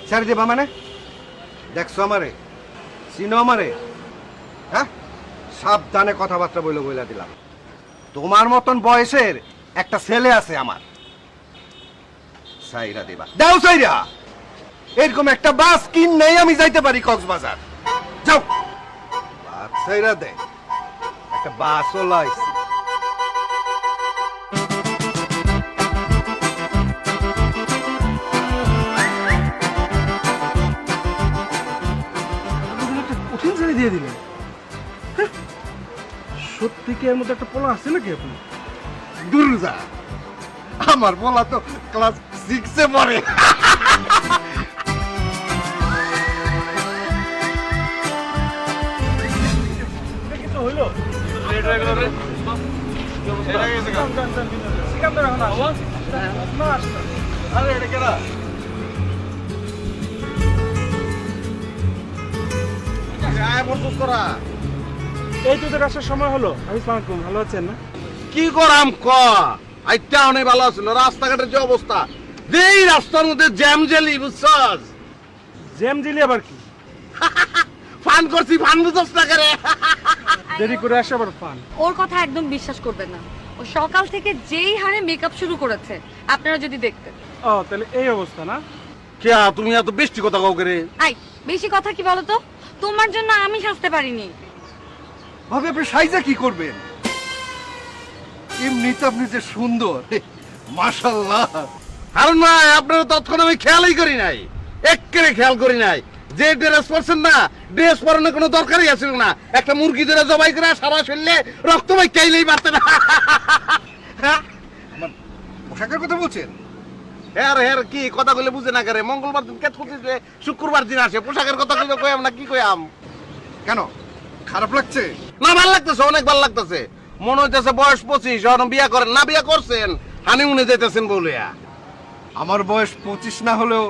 ছেড়ে দেবা মানে? দেখছো আমারে, চিনো আমারে? হ্যাঁ, সাবধানে কথাবার্তা বইলা দিলাম। তোমার মতন বয়সের একটা ছেলে আছে আমার, সাইরা দেবা। দাও সাইরা, এরকম একটা বাস কিনেই আমি যাইতে পারি কক্সবাজার। যাও, বাস সাইরা দে, একটা বাসও লাইছি। কঠিন ছেড়ে দিয়ে দিলেন। সত্যি কি এর মধ্যে একটা পোলা আছে নাকি আপনি? দুর্জা, আমার বলা তো ক্লাস 6-এ পড়ে। কিছু হইলো? সিকান্দার এখন না আসতো। আরে এটা কেডা? আয় বসুস তোরা। এই তোদের আসার সময় হলো। আসসালামু আলাইকুম, ভালো আছেন না? কি করাম ক? আইটা অনেক ভালো ছিল, রাস্তাঘাটের যে অবস্থা, যেই রাস্তার মধ্যে জ্যাম জেলি, বুঝছস? জ্যাম জিলি আবার কি? ফান করছি, ফান বুঝছস না করে? দেরি করে আসে আবার ফান। ওর কথা একদম বিশ্বাস করবেন না। ও সকাল থেকে যেই হারে মেকআপ শুরু করেছে, আপনারা যদি দেখতেন। ও তাহলে এই অবস্থা না? কে তুমি এত বেশি কথা কাউ করে? আই, বেশি কথা কি বলো তো? তোমার জন্য আমি সাজতে পারিনি। ভাবে আপনি সাইজা কি করবেন? এমনিতে আপনি যে সুন্দর, মাশাআল্লাহ। হারুন ভাই, আপনারা তৎক্ষণ আমি খেয়ালই করি নাই, এক্কেরে খেয়াল করি নাই। যে ড্রেস পরছেন না, ড্রেস পরানোর কোনো দরকারই আছিল না। একটা মুরগি ধরে জবাই করে সারা শরীরে রক্ত ভাই চাইলেই পারতেন। আমার পোশাকের কথা বলছেন? হ্যাঁ হ্যাঁ, কি কথা বলে বুঝে না করে? মঙ্গলবার দিন কেট করতেছে, শুক্রবার দিন আসে, পোশাকের কথা কইলে কইয়াম না, কি কইয়াম? কেন খারাপ লাগছে? না, ভালো লাগতেছে, অনেক ভালো লাগতেছে। মনে হইতেছে বয়স 25, এখন বিয়া করেন না, বিয়া করছেন, হানিমুনে যাইতেছেন বলিয়া। আমার বয়স 25 না হলেও